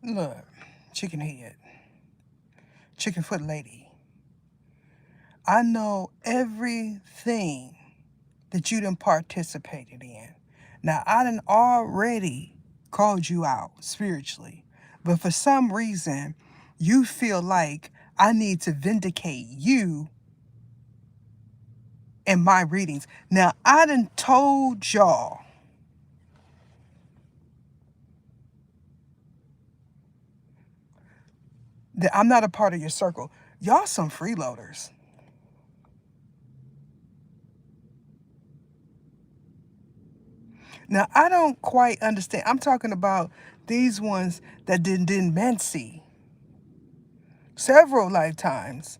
Look, chicken head, chicken foot lady, I know everything that you done participated in. Now, I done already called you out spiritually, but for some reason, you feel like I need to vindicate you in my readings. Now, I done told y'all that I'm not a part of your circle. Y'all some freeloaders. Now, I don't quite understand. I'm talking about these ones that didn't Mancy several lifetimes,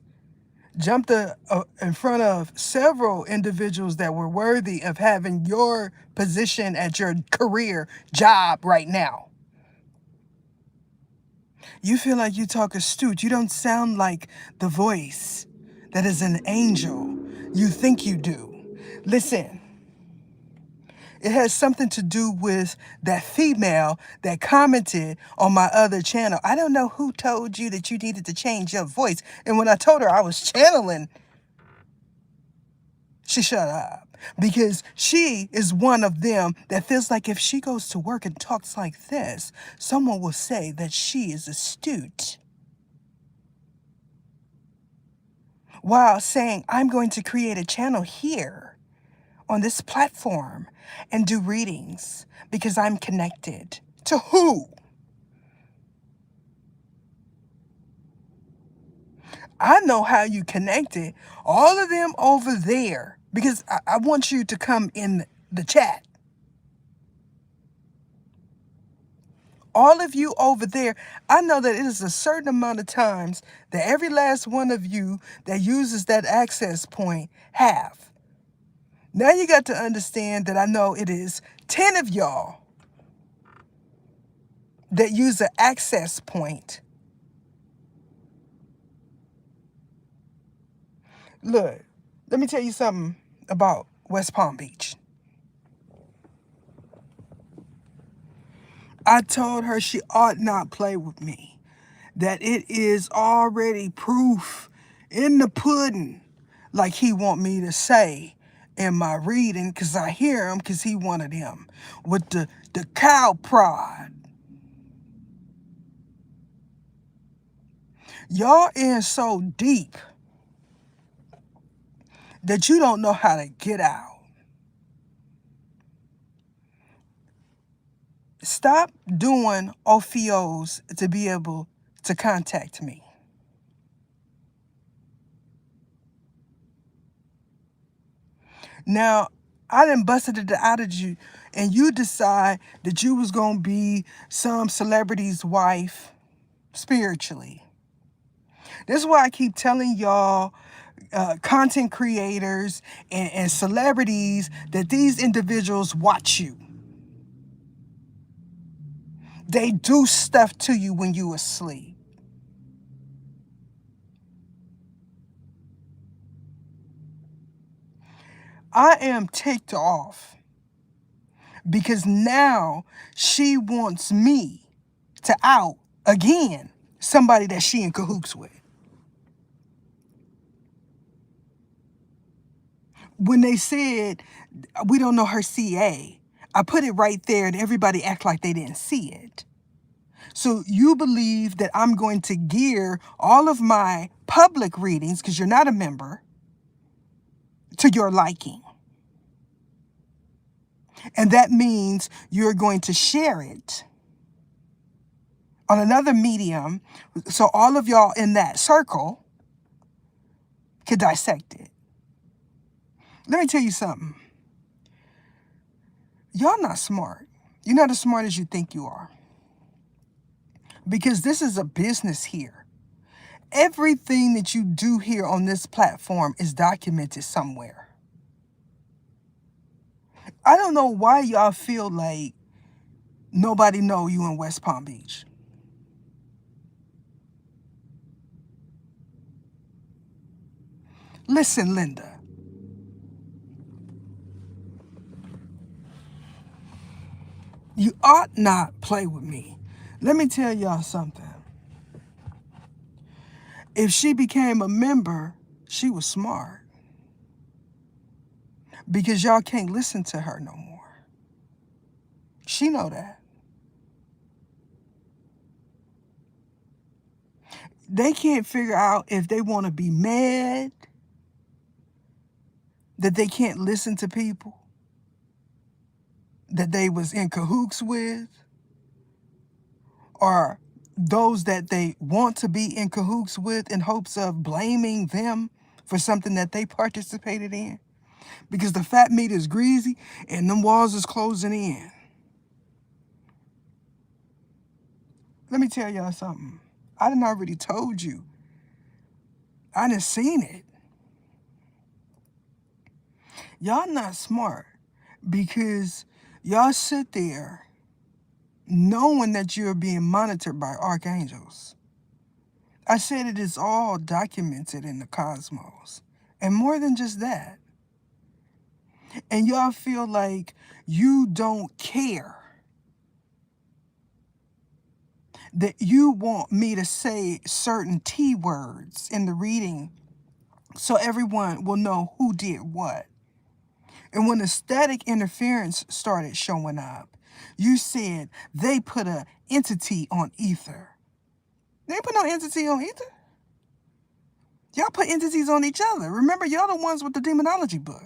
jumped in front of several individuals that were worthy of having your position at your career job right now. You feel like you talk astute. You don't sound like the voice that is an angel. You think you do. Listen, it has something to do with that female that commented on my other channel. I don't know who told you that you needed to change your voice. And when I told her I was channeling, she shut up. Because she is one of them that feels like if she goes to work and talks like this, someone will say that she is astute. While saying, I'm going to create a channel here on this platform and do readings because I'm connected. To who? I know how you connected. All of them over there, because I want you to come in the chat. All of you over there, I know that it is a certain amount of times that every last one of you that uses that access point have. Now you got to understand that I know it is 10 of y'all that use an access point. Look, let me tell you something about West Palm Beach. I told her she ought not play with me, that it is already proof in the pudding, like he want me to say in my reading, because I hear him, because he one of them, with the cow pride. Y'all in so deep that you don't know how to get out. Stop doing OFIOs to be able to contact me. Now, I done busted it out of you, and you decide that you was going to be some celebrity's wife spiritually. This is why I keep telling y'all, content creators and celebrities, that these individuals watch you. They do stuff to you when you asleep. I am ticked off because now she wants me to out again somebody that she in cahoots with. When they said we don't know her CA, I put it right there and everybody act like they didn't see it. So you believe that I'm going to gear all of my public readings, because you're not a member, to your liking. And that means you're going to share it on another medium, so all of y'all in that circle could dissect it. Let me tell you something. Y'all not smart. You're not as smart as you think you are. Because this is a business here. Everything that you do here on this platform is documented somewhere. I don't know why y'all feel like nobody know you in West Palm Beach. Listen, Linda. You ought not play with me. Let me tell y'all something. If she became a member, she was smart. Because y'all can't listen to her no more. She know that. They can't figure out if they want to be mad that they can't listen to people that they was in cahoots with, or those that they want to be in cahoots with in hopes of blaming them for something that they participated in. Because the fat meat is greasy and them walls is closing in. Let me tell y'all something. I done already told you. I done seen it. Y'all not smart because y'all sit there knowing that you're being monitored by archangels. I said it is all documented in the cosmos. And more than just that. And y'all feel like you don't care. That you want me to say certain T words in the reading so everyone will know who did what. And when the static interference started showing up, you said they put an entity on ether. They ain't put no entity on ether. Y'all put entities on each other. Remember, y'all the ones with the demonology book.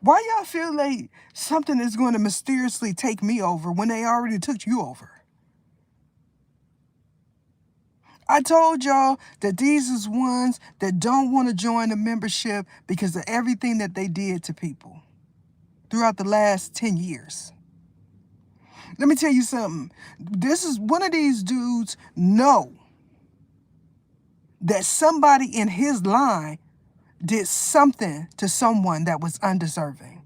Why y'all feel like something is going to mysteriously take me over when they already took you over? I told y'all that these is ones that don't want to join the membership because of everything that they did to people throughout the last 10 years. Let me tell you something. This is one of these dudes know that somebody in his line did something to someone that was undeserving.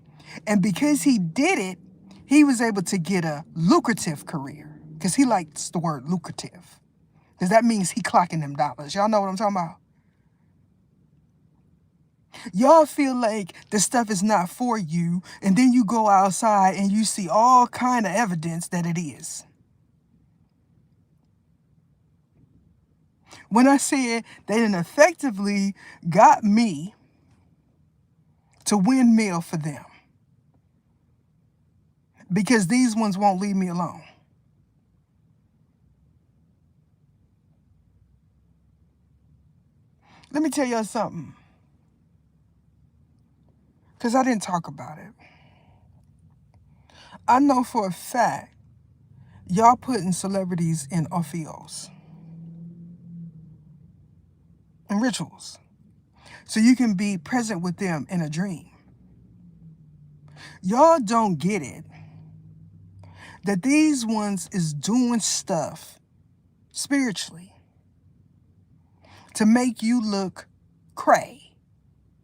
And because he did it, he was able to get a lucrative career. Because he likes the word lucrative. Because that means he clocking them dollars. Y'all know what I'm talking about? Y'all feel like the stuff is not for you, and then you go outside and you see all kind of evidence that it is. When I said they done effectively got me to windmill for them, because these ones won't leave me alone. Let me tell y'all something, because I didn't talk about it. I know for a fact y'all putting celebrities in orpheos and rituals so you can be present with them in a dream. Y'all don't get it that these ones is doing stuff spiritually to make you look cray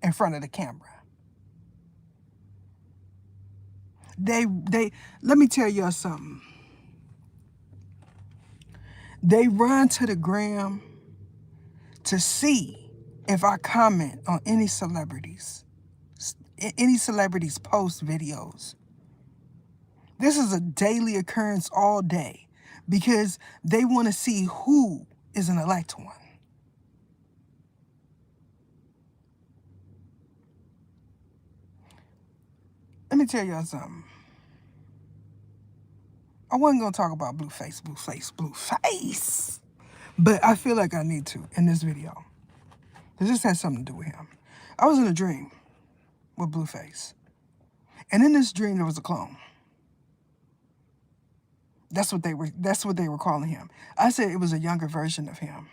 in front of the camera. They let me tell y'all something. They run to the gram to see if I comment on any celebrities post videos. This is a daily occurrence all day because they want to see who is an elect one. Let me tell y'all something. I wasn't going to talk about Blueface. But I feel like I need to in this video. Because this has something to do with him. I was in a dream with Blueface. And in this dream, there was a clone. That's what they were calling him. I said it was a younger version of him.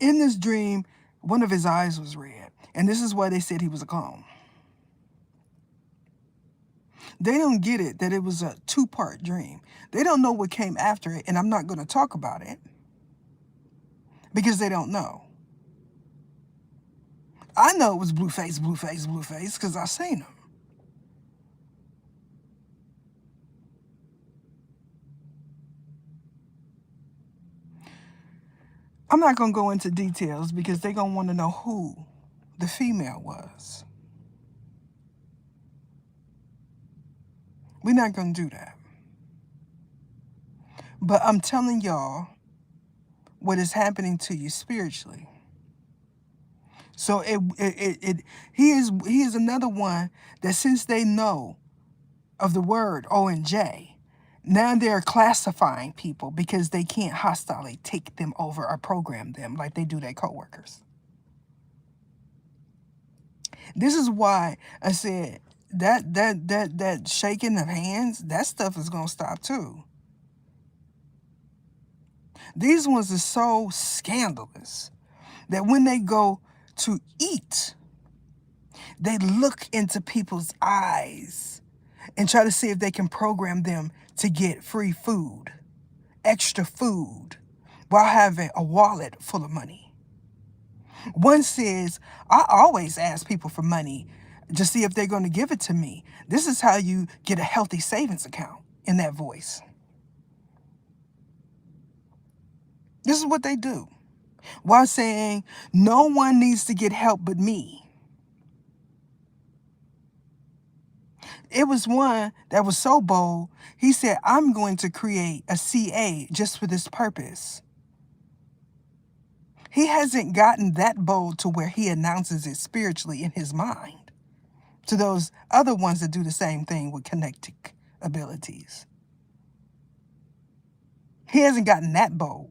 In this dream, one of his eyes was red. And this is why they said he was a clone. They don't get it that it was a two-part dream. They don't know what came after it, and I'm not going to talk about it because they don't know. I know it was Blueface, because I seen him. I'm not going to go into details because they're going to want to know who the female was. We're not going to do that. But I'm telling y'all what is happening to you spiritually. So he is another one that since they know of the word O and J, now they're classifying people because they can't hostilely take them over or program them like they do their coworkers. This is why I said that shaking of hands, that stuff is gonna stop too. These ones are so scandalous that when they go to eat, they look into people's eyes and try to see if they can program them to get free food, extra food, while having a wallet full of money. One says, I always ask people for money to see if they're going to give it to me. This is how you get a healthy savings account in that voice. This is what they do. While saying, no one needs to get help but me. It was one that was so bold, he said, I'm going to create a CA just for this purpose. He hasn't gotten that bold to where he announces it spiritually in his mind to those other ones that do the same thing with connected abilities. He hasn't gotten that bold.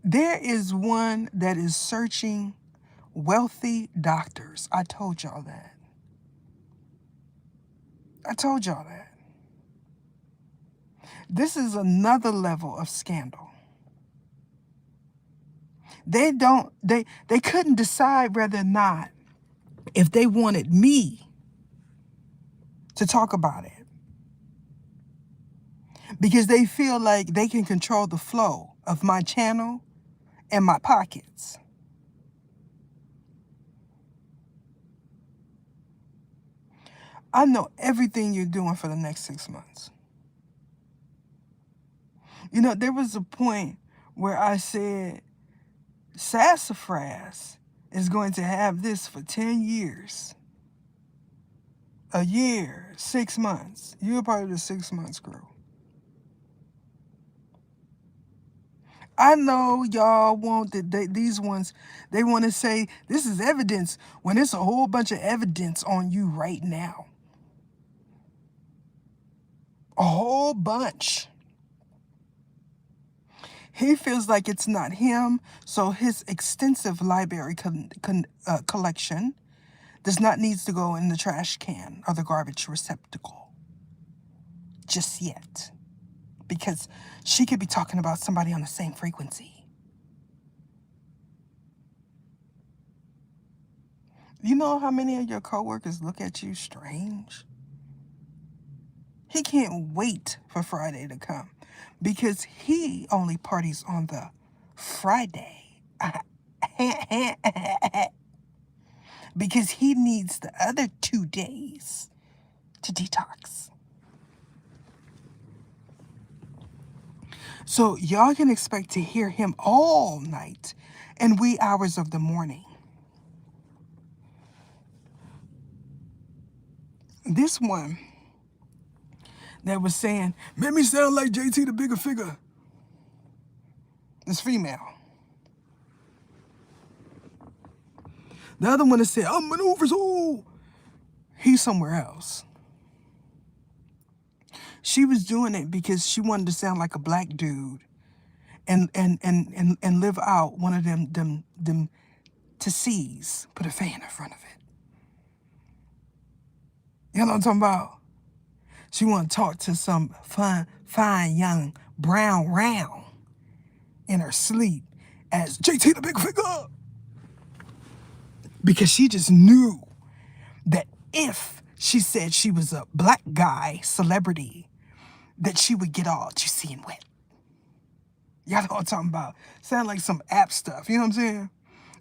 There is one that is searching wealthy doctors. I told y'all that. I told y'all that. This is another level of scandal. They couldn't decide whether or not if they wanted me to talk about it because they feel like they can control the flow of my channel and my pockets. I know everything you're doing for the next 6 months. You know, there was a point where I said, Sassafras is going to have this for 10 years. A year, 6 months. You're part of the 6 months crew. I know y'all want these ones, they want to say this is evidence when it's a whole bunch of evidence on you right now. A whole bunch. He feels like it's not him, so his extensive library collection does not need to go in the trash can or the garbage receptacle just yet, because she could be talking about somebody on the same frequency. You know how many of your coworkers look at you strange? He can't wait for Friday to come because he only parties on the Friday. Because he needs the other 2 days to detox. So y'all can expect to hear him all night and wee hours of the morning. This one that was saying, made me sound like JT the bigger figure. This female. The other one that said, I'm maneuvers, oh, he's somewhere else. She was doing it because she wanted to sound like a black dude and live out one of them to seize, put a fan in front of it. You know what I'm talking about? She want to talk to some fine young brown round in her sleep as JT the big figure. Because she just knew that if she said she was a black guy celebrity, that she would get all juicy and wet. Y'all know what I'm talking about. Sound like some app stuff. You know what I'm saying?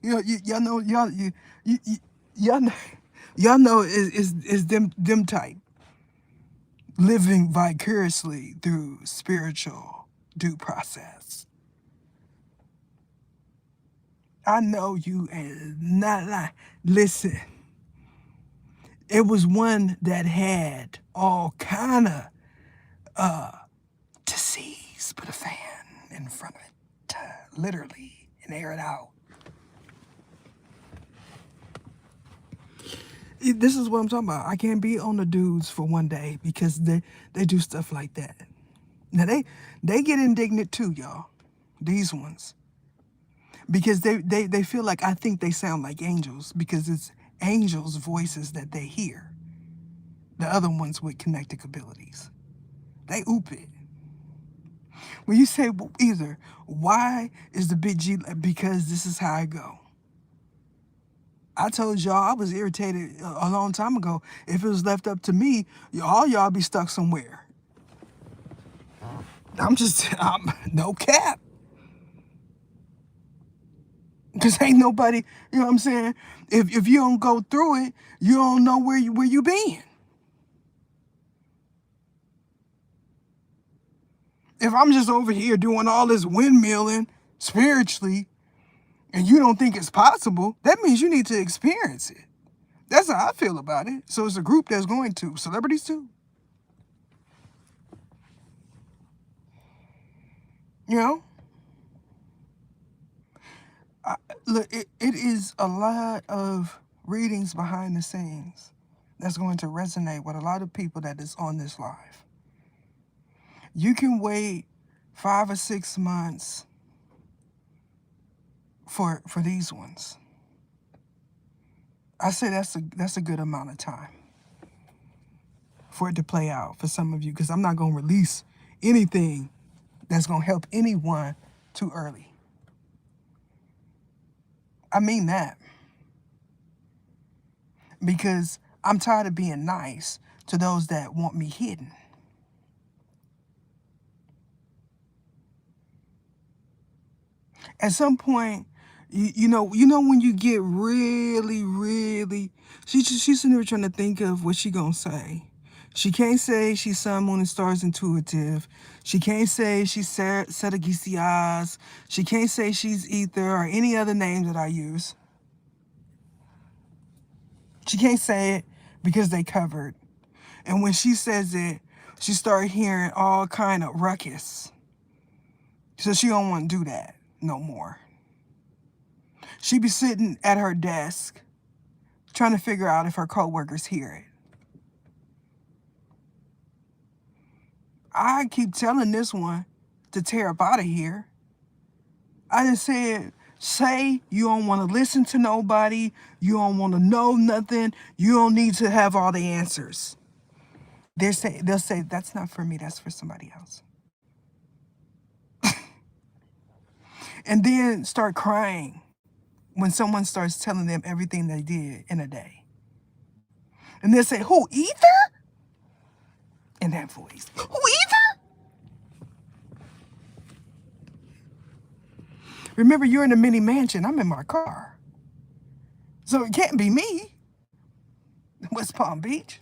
You know, y'all know, y'all know is them type. Living vicariously through spiritual due process. I know you and not lie. Listen, It was one that had all kind of disease. Put a fan in front of it, literally, and air it out. This is what I'm talking about. I can't be on the dudes for one day because they do stuff like that. Now they get indignant too, y'all. These ones. Because they feel like I think they sound like angels because it's angels' voices that they hear. The other ones with connected abilities. They oop it. When you say either, why is the big G? Because this is how I go. I told y'all I was irritated a long time ago. If it was left up to me, all y'all be stuck somewhere. I'm no cap. Because ain't nobody, you know what I'm saying? If you don't go through it, you don't know where you been. If I'm just over here doing all this windmilling spiritually and you don't think it's possible, that means you need to experience it. That's how I feel about it. So it's a group that's going to. Celebrities too. You know? Look, it is a lot of readings behind the scenes that's going to resonate with a lot of people that is on this live. You can wait 5 or 6 months for these ones. I say that's a good amount of time for it to play out for some of you, because I'm not going to release anything that's going to help anyone too early. I mean that. Because I'm tired of being nice to those that want me hidden. At some point, you know when you get really, she's sitting there trying to think of what she gonna say. She can't say she's sun, moon, and stars intuitive. She can't say she's Sadagisias. She can't say she's ether or any other name that I use. She can't say it because they covered. And when she says it, she started hearing all kind of ruckus. So she don't want to do that no more. She be sitting at her desk trying to figure out if her coworkers hear it. I keep telling this one to tear up out of here. I done said, say you don't want to listen to nobody, you don't want to know nothing, you don't need to have all the answers. They'll say, that's not for me, that's for somebody else. And then start crying when someone starts telling them everything they did in a day. And they'll say, who, ether? In that voice. Who, ether? Remember, you're in a mini mansion. I'm in my car. So it can't be me. West Palm Beach.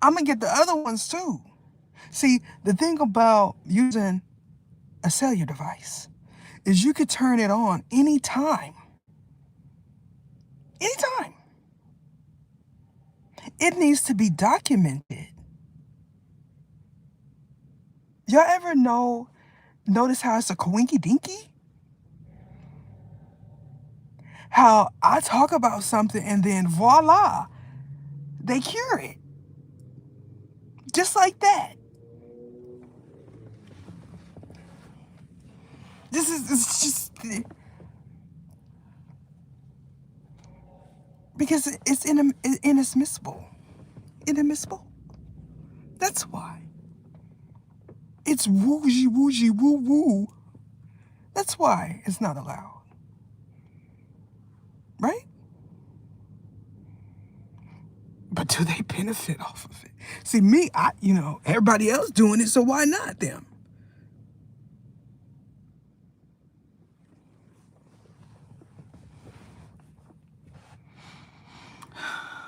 I'm going to get the other ones too. See, the thing about using a cellular device is you could turn it on anytime. Anytime. It needs to be documented. Y'all ever notice how it's a coinky dinky? How I talk about something and then voila, they cure it. Just like that. It's just because it's inadmissible. Inadmissible. That's why. It's woozy woo woo. That's why it's not allowed. Right? But do they benefit off of it? See, me, everybody else doing it, so why not them?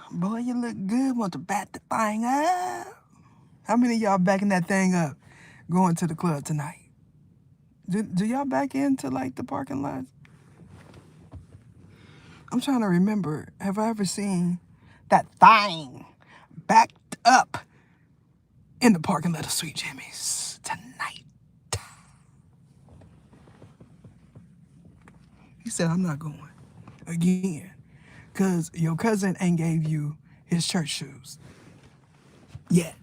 Boy, you look good. Want to bat the thing up? How many of y'all backing that thing up going to the club tonight? Do y'all back into like the parking lots? I'm trying to remember. Have I ever seen that thing backed up in the parking lot of Sweet Jimmy's tonight? He said, I'm not going again because your cousin ain't gave you his church shoes yet.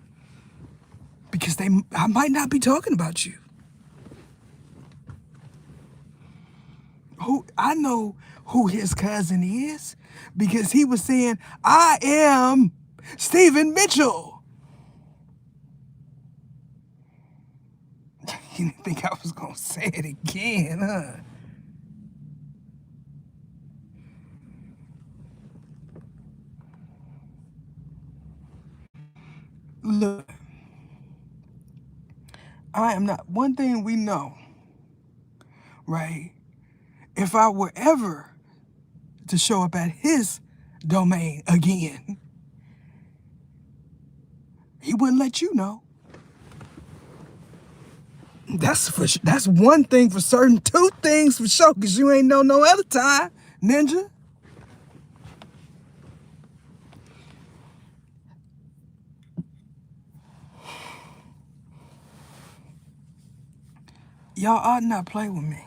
Because I might not be talking about you. I know who his cousin is because he was saying, I am Stephen Mitchell. You didn't think I was going to say it again, huh? Look, I am not. One thing we know, right? If I were ever to show up at his domain again, he wouldn't let you know. That's one thing for certain. Two things for sure, because you ain't know no other time, ninja. Y'all ought not play with me.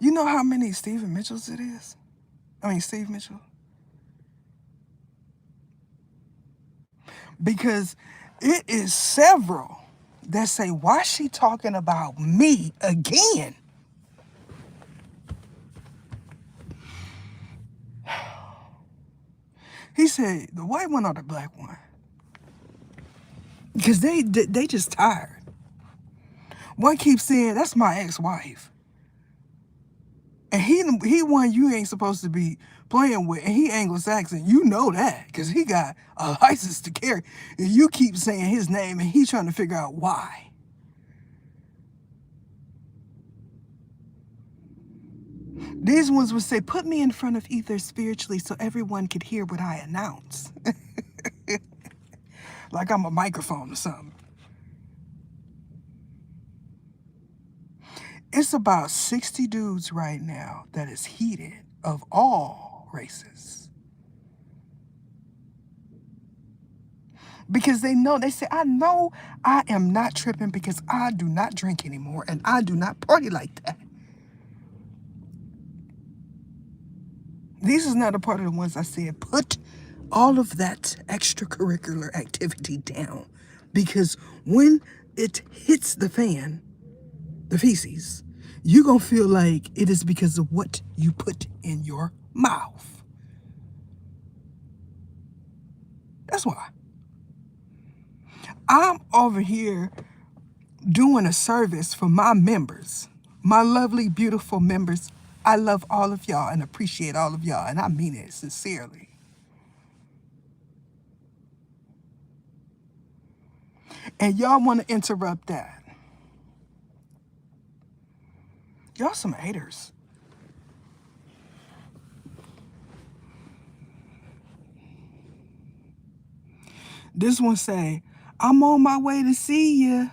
You know how many Stephen Mitchells it is? Steve Mitchell. Because it is several that say, why she talking about me again? He said, the white one or the black one? Because they just tired. One keeps saying, that's my ex-wife. And he one you ain't supposed to be playing with, and he Anglo-Saxon. You know that, because he got a license to carry. And you keep saying his name, and he's trying to figure out why. These ones would say, put me in front of ether spiritually so everyone could hear what I announce. Like I'm a microphone or something. It's about 60 dudes right now that is heated of all races. Because they say, I know I am not tripping because I do not drink anymore and I do not party like that. This is not a part of the ones I said, put all of that extracurricular activity down. Because when it hits the fan, the feces, you're going to feel like it is because of what you put in your mouth. That's why. I'm over here doing a service for my members, my lovely, beautiful members. I love all of y'all and appreciate all of y'all, and I mean it sincerely. And y'all want to interrupt that. Y'all some haters. This one say, I'm on my way to see you,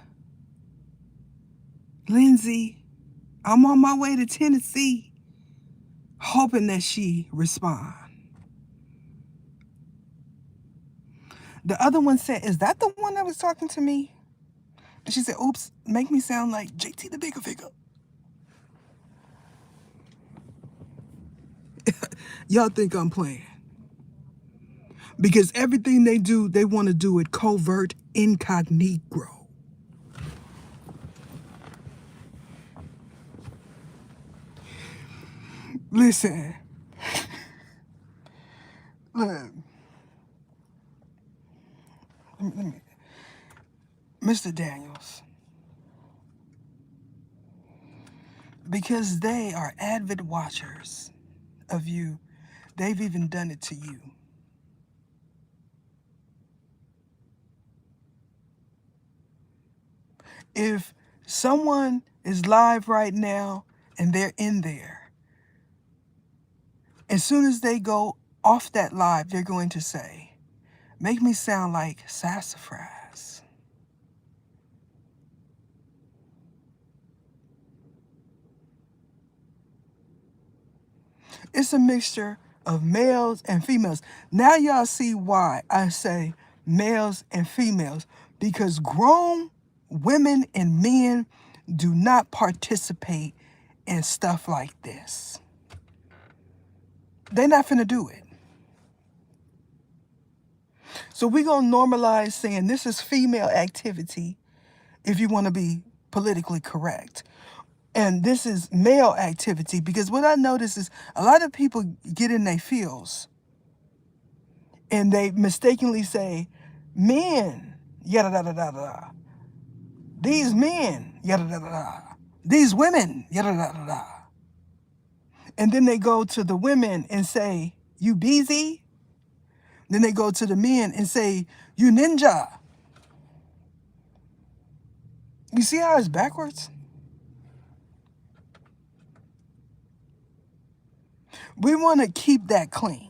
Lindsay. I'm on my way to Tennessee, hoping that she respond. The other one said, is that the one that was talking to me? And she said, oops, make me sound like JT the Bigger Figure. Y'all think I'm playing. Because everything they do, they want to do it covert, incognito. Listen, look, Mr. Daniels, because they are avid watchers of you, they've even done it to you. If someone is live right now and they're in there, as soon as they go off that live, they're going to say, make me sound like sassafras. It's a mixture of males and females. Now y'all see why I say males and females, because grown women and men do not participate in stuff like this. They're not finna do it. So we're going to normalize saying this is female activity if you want to be politically correct. And this is male activity, because what I notice is a lot of people get in their feels and they mistakenly say, men, yada da da da da. These men, yada da da da. These women, yada da da da. And then they go to the women and say, you busy? Then they go to the men and say, you ninja. You see how it's backwards? We want to keep that clean.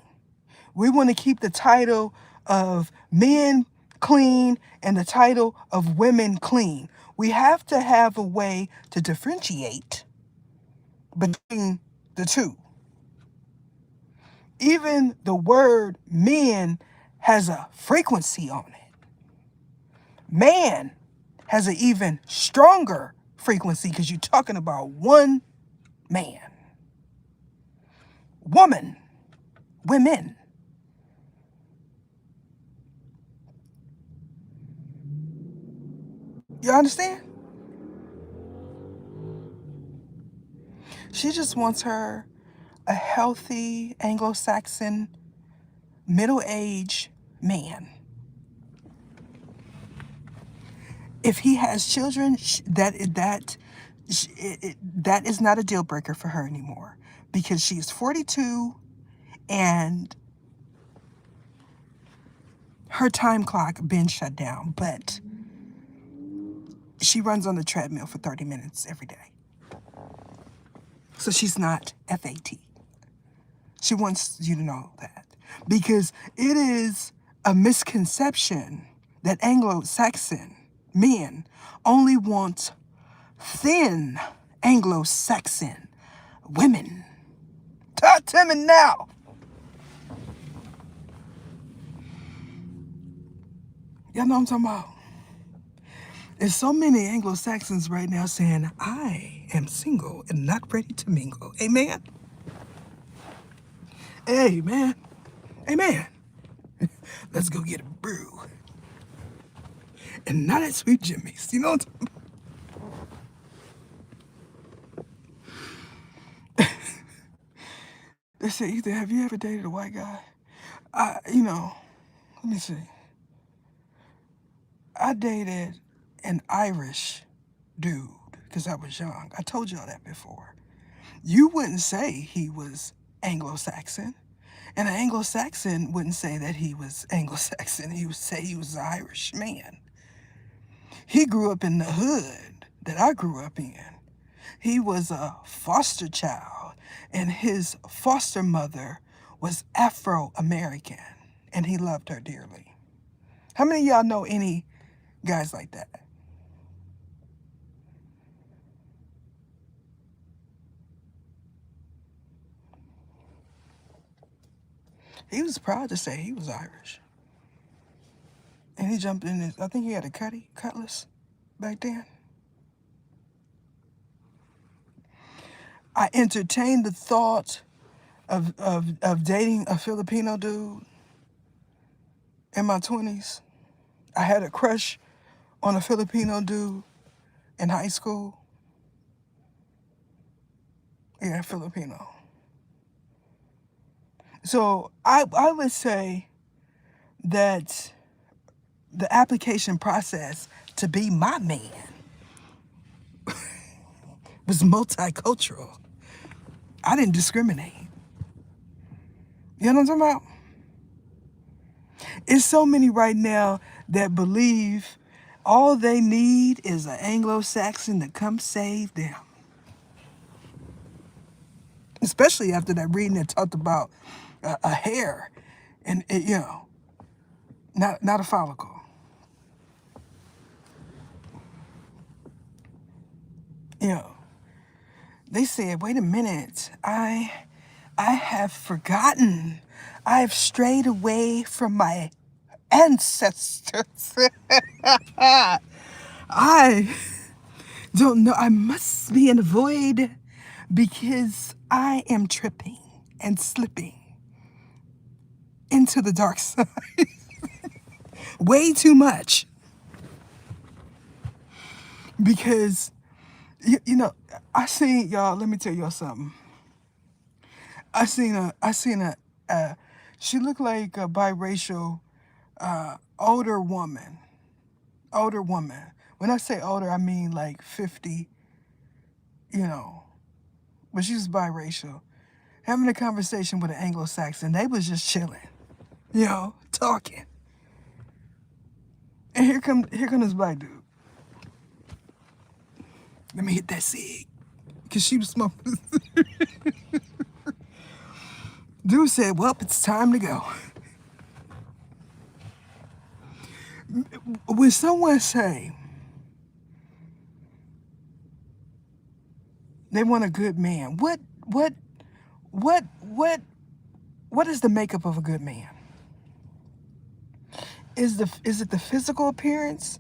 We want to keep the title of men clean and the title of women clean. We have to have a way to differentiate between the two. Even the word men has a frequency on it. Man has an even stronger frequency because you're talking about one man. Woman, women. You understand? She just wants her a healthy Anglo-Saxon middle-aged man. If he has children, that is not a deal breaker for her anymore, because she's 42 and her time clock been shut down, but she runs on the treadmill for 30 minutes every day. So she's not FAT. She wants you to know that, because it is a misconception that Anglo-Saxon men only want thin Anglo-Saxon women. Talk to me now. Y'all know what I'm talking about? There's so many Anglo-Saxons right now saying, I am single and not ready to mingle. Amen? Amen. Amen. Let's go get a brew. And not at Sweet Jimmy's. You know what I'm talking about? They say, Ethan, have you ever dated a white guy? Let me see. I dated an Irish dude because I was young. I told y'all that before. You wouldn't say he was Anglo-Saxon. And an Anglo-Saxon wouldn't say that he was Anglo-Saxon. He would say he was an Irish man. He grew up in the hood that I grew up in. He was a foster child, and his foster mother was Afro-American, and he loved her dearly. How many of y'all know any guys like that? He was proud to say he was Irish. And he jumped in his, I think he had a cutlass back then. I entertained the thought of dating a Filipino dude in my 20s. I had a crush on a Filipino dude in high school. Yeah, Filipino. So I would say that the application process to be my man was multicultural. I didn't discriminate. You know what I'm talking about? It's so many right now that believe all they need is an Anglo-Saxon to come save them. Especially after that reading that talked about a hair and, not a follicle. They said, wait a minute, I I have forgotten. I have strayed away from my ancestors. I don't know. I must be in a void because I am tripping and slipping into the dark side way too much. Because, you know, I seen y'all, let me tell y'all something. I seen a, she looked like a biracial, older woman. Older woman. When I say older, I mean like 50, you know, but she was biracial. Having a conversation with an Anglo-Saxon, they was just chilling, you know, talking. And here come this black dude. Let me hit that cig. Cause she was smoking. Dude said, well, it's time to go. When someone say they want a good man, what, what, what is the makeup of a good man? Is it the physical appearance?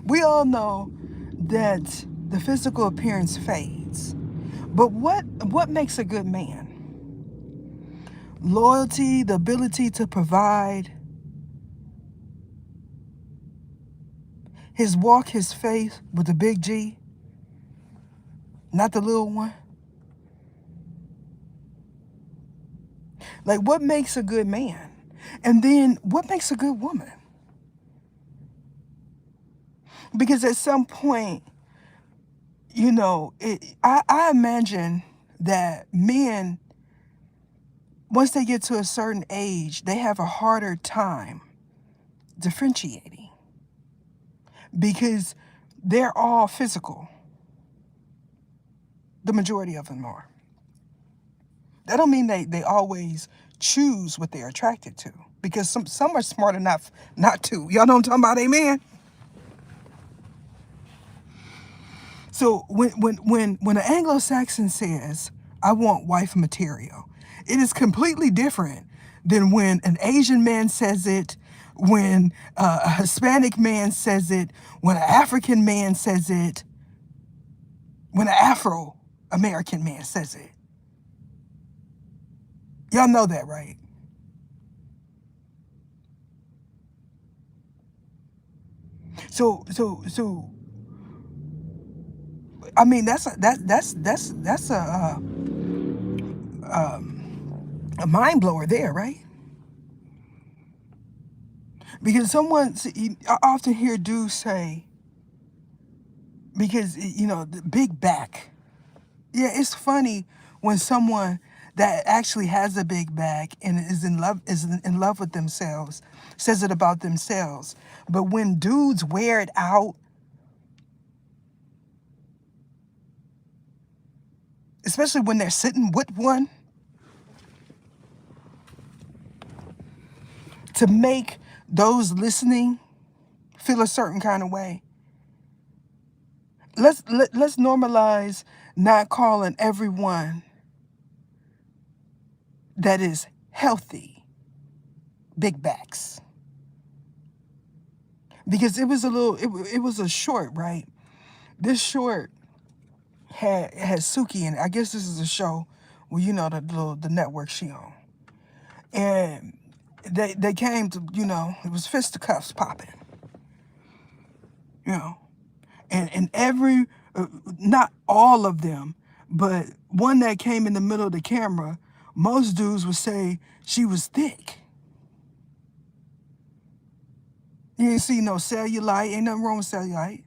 We all know that the physical appearance fades. But what makes a good man? Loyalty, the ability to provide, his walk, his faith with the big G, not the little one. Like, what makes a good man? And then what makes a good woman? Because at some point, you know, I imagine that men, once they get to a certain age, they have a harder time differentiating because they're all physical. The majority of them are. That don't mean they always choose what they're attracted to because some are smart enough not to. Y'all know what I'm talking about, amen? So when an Anglo-Saxon says, I want wife material, it is completely different than when an Asian man says it, when a Hispanic man says it, when an African man says it, when an Afro-American man says it. Y'all know that, right? So I mean that's a mind blower there, right? Because I often hear dudes say, because you know the big back. Yeah, it's funny when someone that actually has a big back and is in love with themselves says it about themselves. But when dudes wear it out, especially when they're sitting with one, to make those listening feel a certain kind of way. Let's normalize not calling everyone that is healthy big backs. Because it was a short, right? This short had Suki in it. I guess this is a show where you know the network she on. And they came to, you know, it was fisticuffs popping, you know. And every not all of them, but one that came in the middle of the camera, most dudes would say she was thick. You ain't see no cellulite, ain't nothing wrong with cellulite.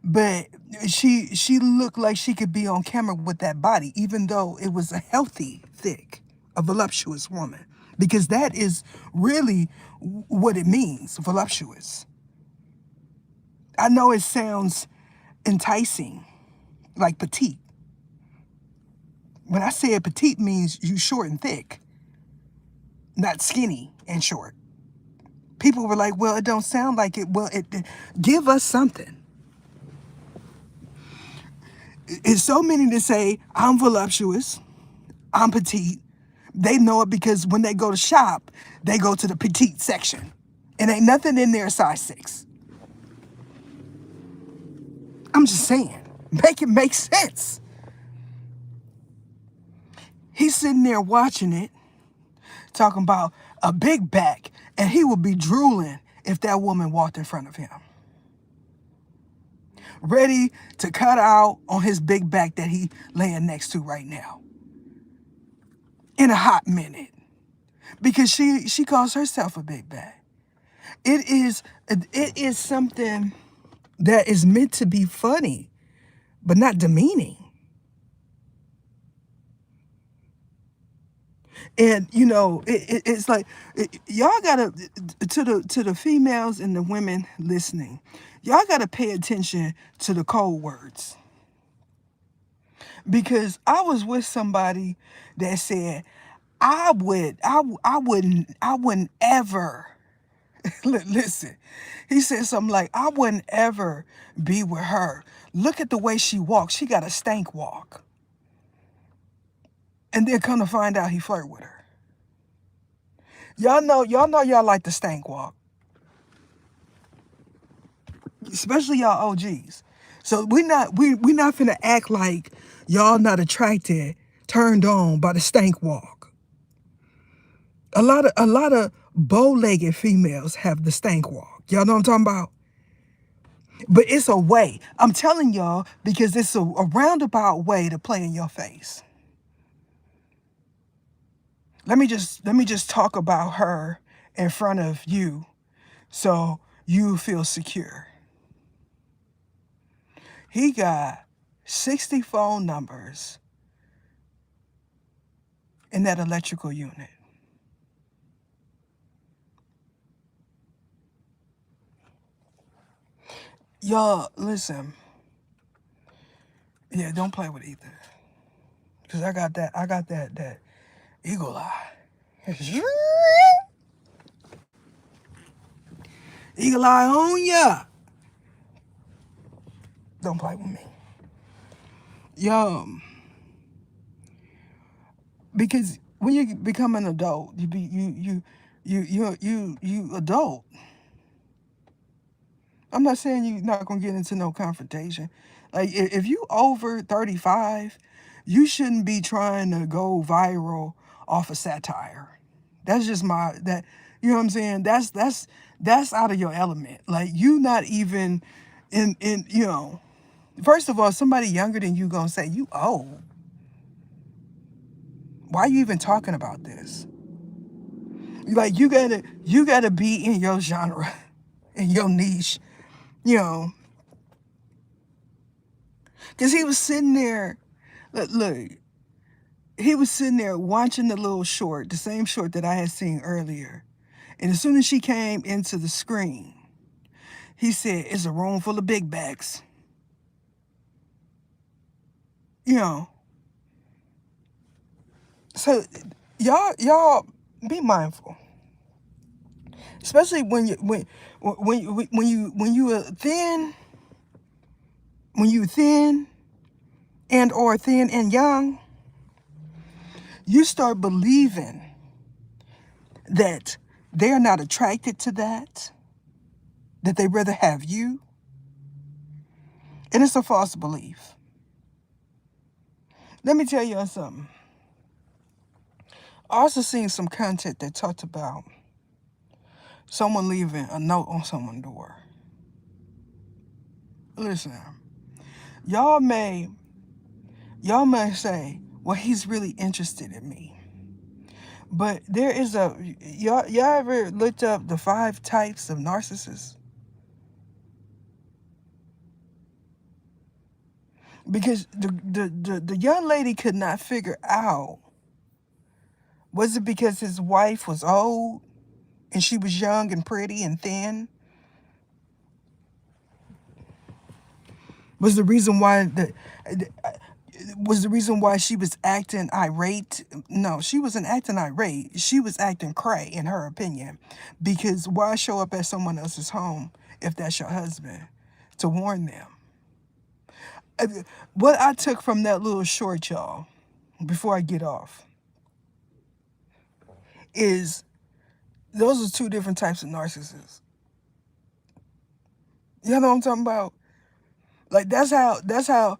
But she looked like she could be on camera with that body, even though it was a healthy, thick, a voluptuous woman. Because that is really what it means, voluptuous. I know it sounds enticing, like petite. When I say petite means you short and thick, not skinny and short. People were like, well, it don't sound like it. Well, give us something. It's so many that say, I'm voluptuous. I'm petite. They know it because when they go to shop, they go to the petite section. And ain't nothing in there size 6. I'm just saying. Make it make sense. He's sitting there watching it, talking about a big back, and he would be drooling if that woman walked in front of him. Ready to cut out on his big back that he laying next to right now. In a hot minute. Because she calls herself a big back. It is something that is meant to be funny, but not demeaning. And it's like y'all gotta, to the females and the women listening, y'all gotta pay attention to the code words. Because I was with somebody that said, I wouldn't ever listen. He said something like, I wouldn't ever be with her. Look at the way she walks. She got a stank walk. And then come to find out he flirt with her. Y'all know y'all like the stank walk. Especially y'all OGs. So we not finna act like y'all not attracted, turned on by the stank walk. A lot of bow-legged females have the stank walk. Y'all know what I'm talking about? But it's a way. I'm telling y'all because it's a roundabout way to play in your face. Let me just talk about her in front of you so you feel secure. He got 60 phone numbers in that electrical unit. Y'all, listen. Yeah, don't play with Ether. Because I got that eagle eye. Eagle eye on ya. Don't play with me. Yo, because when you become an adult, you adult. I'm not saying you're not gonna get into no confrontation. Like if you over 35, you shouldn't be trying to go viral off of satire. That's just that. You know what I'm saying? That's out of your element. Like you not even in. First of all, somebody younger than you gonna say you old. Why are you even talking about this? Like you gotta be in your genre, in your niche, you know. Cause he was sitting there, look, he was sitting there watching the little short, the same short that I had seen earlier. And as soon as she came into the screen, he said, "It's a room full of big bags." You know. So y'all be mindful. Especially when you are thin, when you thin and or thin and young, you start believing that they're not attracted to that they rather have you. And it's a false belief. Let me tell you something. I also seen some content that talked about someone leaving a note on someone's door. Listen, y'all may say, well, he's really interested in me. But there is y'all ever looked up the 5 types of narcissists? Because the young lady could not figure out, was it because his wife was old and she was young and pretty and thin? Was the reason why she was acting irate? No, she wasn't acting irate. She was acting cray, in her opinion. Because why show up at someone else's home if that's your husband? To warn them. What I took from that little short, y'all, before I get off is those are two different types of narcissists. You know what I'm talking about? Like that's how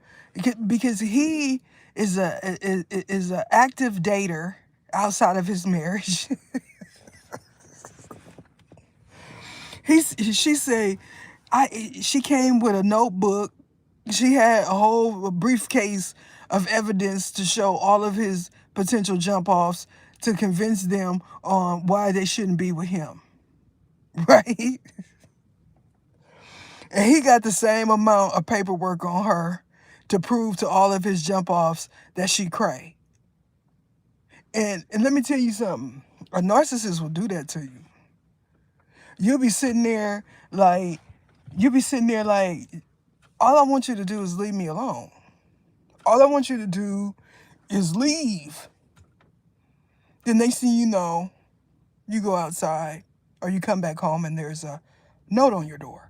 because he is a active dater outside of his marriage. She say she came with a notebook. She had a whole briefcase of evidence to show all of his potential jump offs to convince them on why they shouldn't be with him. Right? And he got the same amount of paperwork on her to prove to all of his jump offs that she cray. And let me tell you something. A narcissist will do that to you. You'll be sitting there like all I want you to do is leave me alone. All I want you to do is leave. The next thing you know, you go outside or you come back home and there's a note on your door.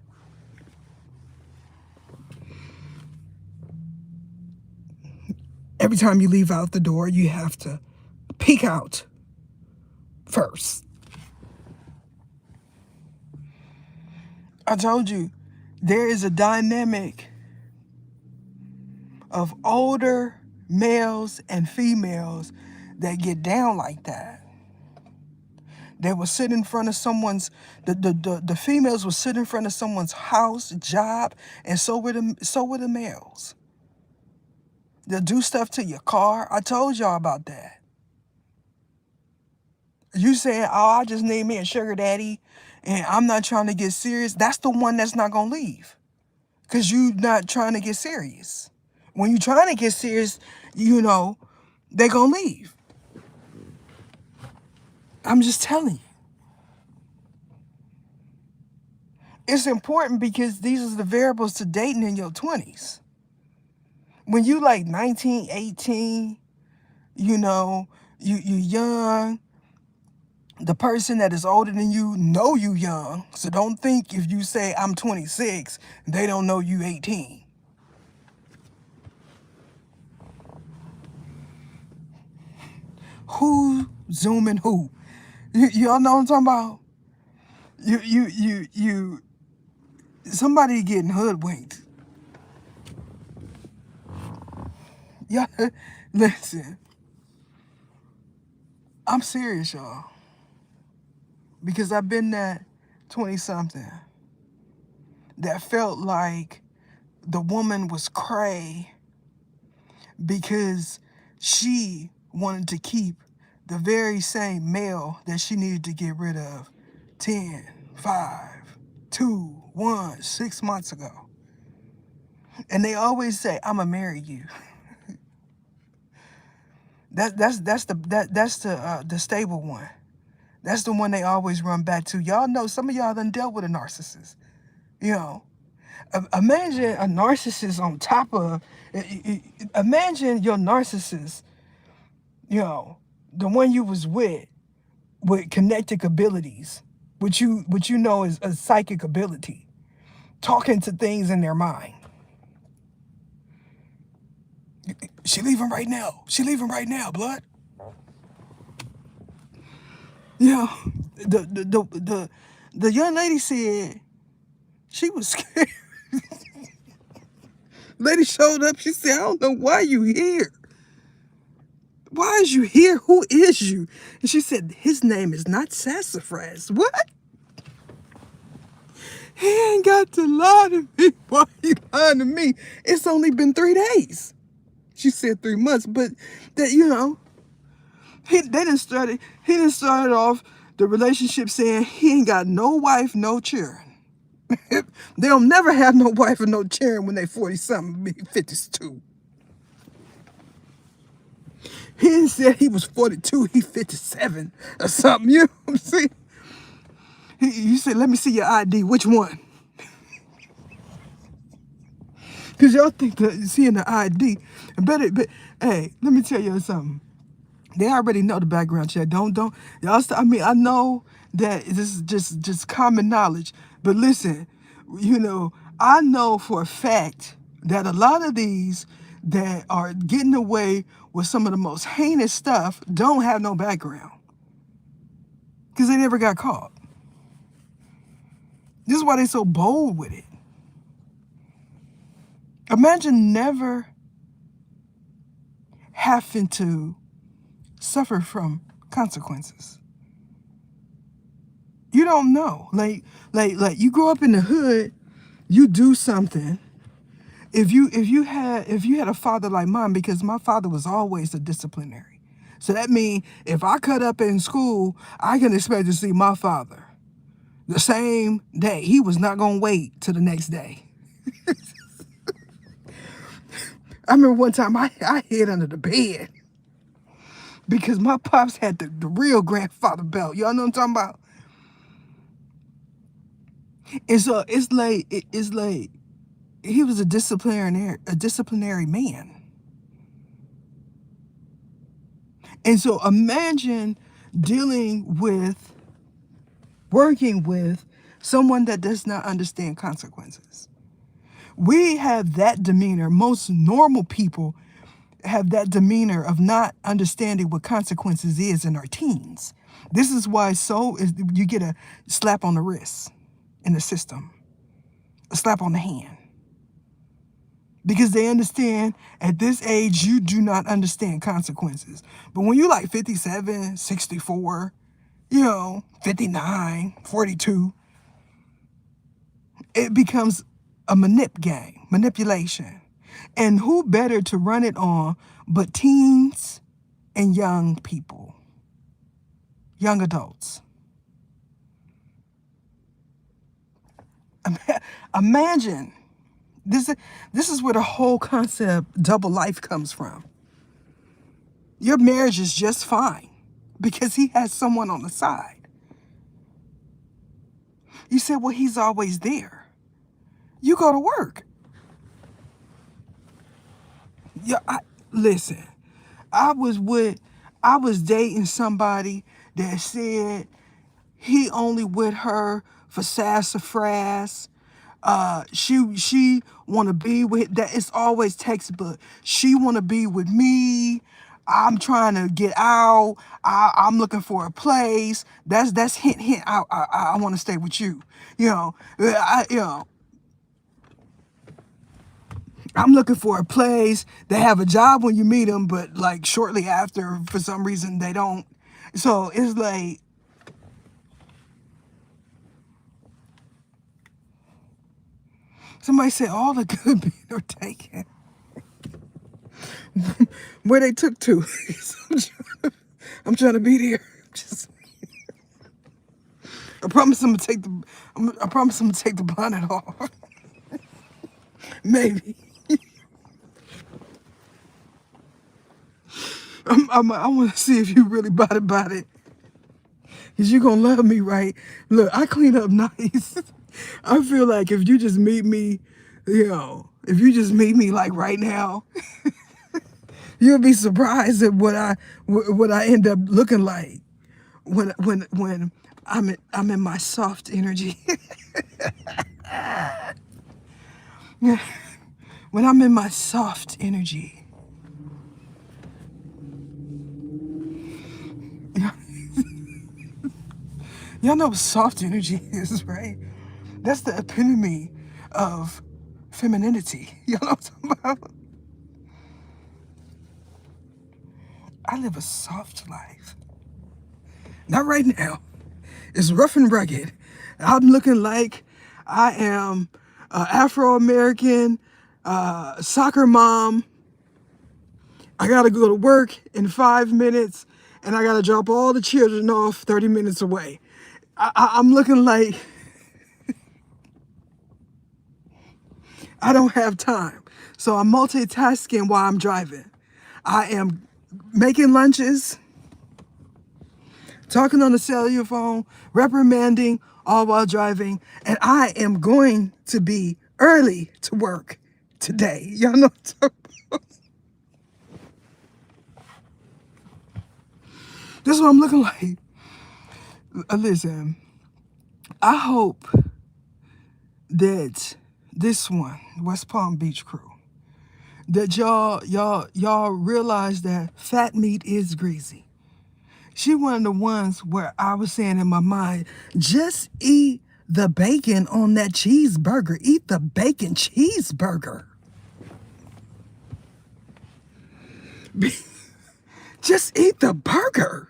Every time you leave out the door, you have to peek out first. I told you, there is a dynamic of older males and females that get down like that. They will sit in front of someone's, the females will sit in front of someone's house, job, and so will the males. They'll do stuff to your car. I told y'all about that. You saying, oh, I just need me a sugar daddy and I'm not trying to get serious. That's the one that's not going to leave because you're not trying to get serious. When you're trying to get serious, you know, they're going to leave. I'm just telling you. It's important because these are the variables to dating in your 20s. When you like 19, 18, you know, you young, the person that is older than you know you young. So don't think if you say I'm 26, they don't know you 18. Who zooming who? Y'all know what I'm talking about? You somebody getting hoodwinked. Yeah, listen. I'm serious, y'all. Because I've been that 20-something that felt like the woman was cray because she wanted to keep the very same male that she needed to get rid of 10, 5, 2, 1, 6 months ago. And they always say, I'ma marry you. That's the stable one. That's the one they always run back to. Y'all know some of y'all done dealt with a narcissist. You know, imagine a narcissist on top of, imagine your narcissist, you know, the one you was with kinetic abilities, which you know is a psychic ability, talking to things in their mind. She leaving right now. She leaving right now, blood. You know, the young lady said she was scared. Lady showed up. She said, I don't know why you here. Why is you here? Who is you? And she said, his name is not Sassafras. What? He ain't got to lie to me. Why you lying to me? It's only been 3 days. She said 3 months, but that, you know, he didn't start off the relationship saying he ain't got no wife, no children. They'll never have no wife and no children when they 40-something, 52. He didn't say he was 42, he 57 or something. You know what I'm saying? You said, let me see your ID. Which one? Because y'all think that seeing the ID, but hey, let me tell you something. They already know the background check. Don't y'all. I mean, I know that this is just common knowledge, but listen, you know, I know for a fact that a lot of these that are getting away with some of the most heinous stuff don't have no background because they never got caught. This is why they're so bold with it. Imagine never having to suffer from consequences. You don't know. Like you grow up in the hood, you do something. If you had a father like mine, because my father was always a disciplinary. So that means if I cut up in school, I can expect to see my father the same day. He was not gonna wait till the next day. I remember one time I hid under the bed because my pops had the real grandfather belt. Y'all know what I'm talking about? And so it's like he was a disciplinary man. And so imagine working with someone that does not understand consequences. We have that demeanor. Most normal people have that demeanor of not understanding what consequences is in our teens. This is why you get a slap on the wrist in the system, a slap on the hand. Because they understand at this age, you do not understand consequences. But when you're like 57, 64, 59, 42, it becomes a manipulation. And who better to run it on but teens and young people, young adults. Imagine, this is where the whole concept double life comes from. Your marriage is just fine because he has someone on the side. You say, well, he's always there. You go to work. Yeah, listen, I was dating somebody that said he only with her for sassafras. She want to be with that. It's always textbook. She want to be with me. I'm trying to get out. I'm looking for a place. That's hint. I want to stay with you. I'm looking for a place. They have a job when you meet them, but like shortly after, for some reason, they don't. So it's like, somebody said all the good men are taken. Where they took to. I'm trying to be there. I promise I'm gonna take the bonnet off. Maybe. I want to see if you really about it. Because you're going to love me, right? Look, I clean up nice. I feel like if you just meet me, like right now, you'll be surprised at what I end up looking like when I'm in my soft energy. When I'm in my soft energy. Y'all know what soft energy is, right? That's the epitome of femininity. Y'all know what I'm talking about? I live a soft life. Not right now. It's rough and rugged. I'm looking like I am an Afro-American soccer mom. I gotta go to work in 5 minutes, and I gotta drop all the children off 30 minutes away. I'm looking like I don't have time. So I'm multitasking while I'm driving. I am making lunches, talking on the cellular phone, reprimanding, all while driving. And I am going to be early to work today. Y'all know what I'm talking about? This is what I'm looking like. Listen, I hope that this one, West Palm Beach crew, that y'all realize that fat meat is greasy. She one of the ones where I was saying in my mind, just eat the bacon on that cheeseburger. Eat the bacon cheeseburger. Just eat the burger.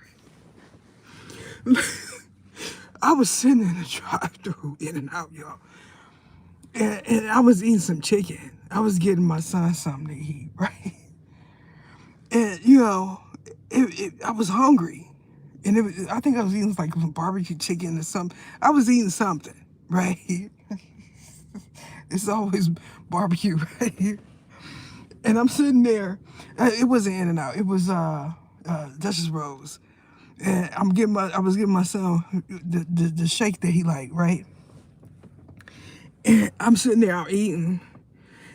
I was sitting in the drive-thru, In-N-Out, y'all. And I was eating some chicken. I was getting my son something to eat, right? And, I was hungry. And I think I was eating like barbecue chicken or something. I was eating something, right? It's always barbecue, right? And I'm sitting there. It wasn't In-N-Out. It was Dutchess Rose. And I was giving my son the shake that he liked, right? And I'm sitting there, I'm eating.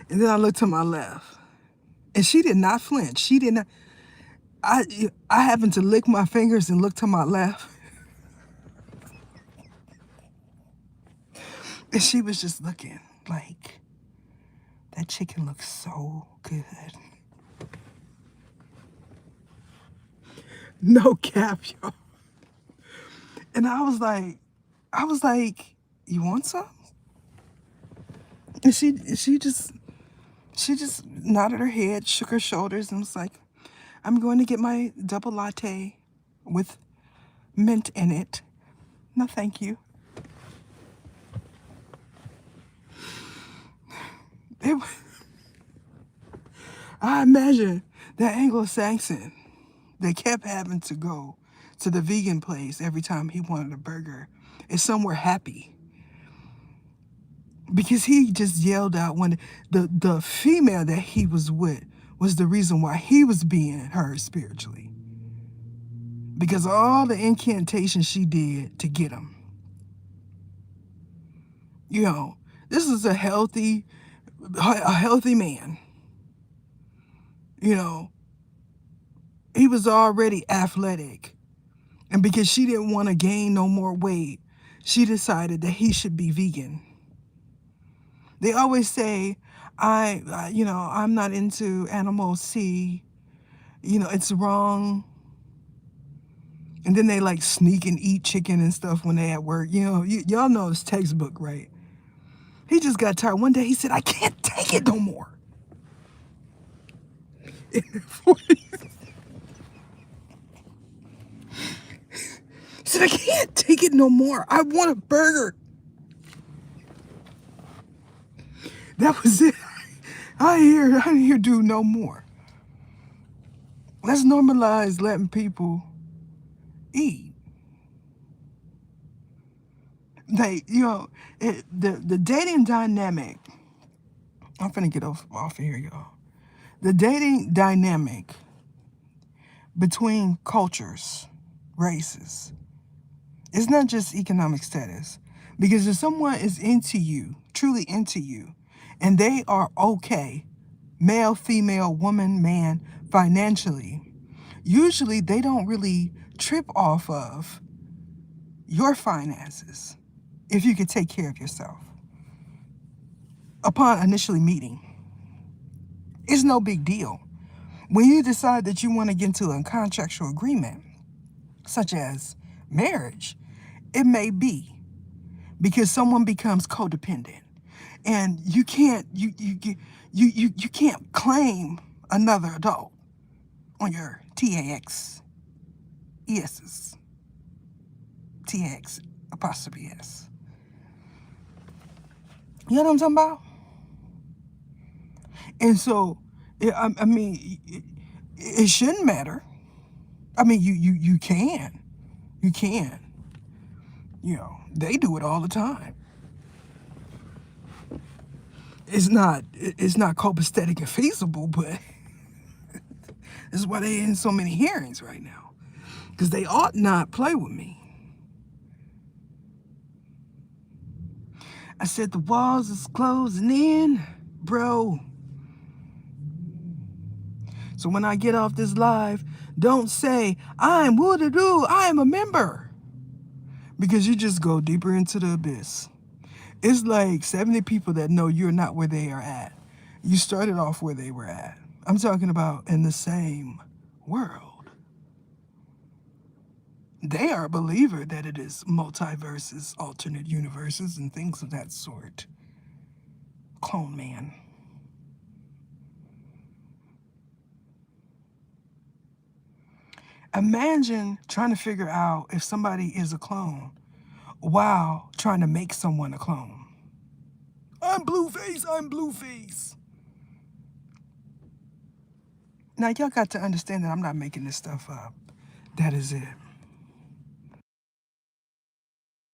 And then I looked to my left. And she did not flinch. She did not. I happened to lick my fingers and look to my left. And she was just looking like, that chicken looks so good. No cap, y'all. And I was like, you want some? And she just nodded her head, shook her shoulders, and was like, I'm going to get my double latte with mint in it. No, thank you. I imagine that Anglo-Saxon that kept having to go to the vegan place every time he wanted a burger is somewhere happy. Because he just yelled out when the female that he was with was the reason why he was being heard spiritually. Because of all the incantations she did to get him. This is a healthy man. He was already athletic. And because she didn't want to gain no more weight, she decided that he should be vegan. They always say, I'm not into animal C. It's wrong. And then they like sneak and eat chicken and stuff when they at work. Y'all know it's textbook, right? He just got tired. One day he said, I can't take it no more. He said, I can't take it no more. I want a burger. That was it. I didn't hear do no more. Let's normalize letting people eat. The dating dynamic. I'm finna get off of here, y'all. The dating dynamic between cultures, races, it's not just economic status. Because if someone is into you, truly into you, and they are okay, male, female, woman, man, financially, usually they don't really trip off of your finances if you could take care of yourself. Upon initially meeting, it's no big deal. When you decide that you want to get into a contractual agreement, such as marriage, it may be because someone becomes codependent, and you can't claim another adult on your TAX ESs. TAX apostrophe S. You know what I'm talking about? And so, it shouldn't matter. You can. You can. They do it all the time. It's not copacetic and feasible, but this is why they're in so many hearings right now. Because they ought not play with me. I said the walls is closing in, bro. So when I get off this live, don't say, I'm woo-da-doo, I am a member. Because you just go deeper into the abyss. It's like 70 people that know you're not where they are at. You started off where they were at. I'm talking about in the same world. They are a believer that it is multiverses, alternate universes, and things of that sort. Clone man. Imagine trying to figure out if somebody is a clone while trying to make someone a clone. I'm Blueface, I'm Blueface. Now, y'all got to understand that I'm not making this stuff up. That is it.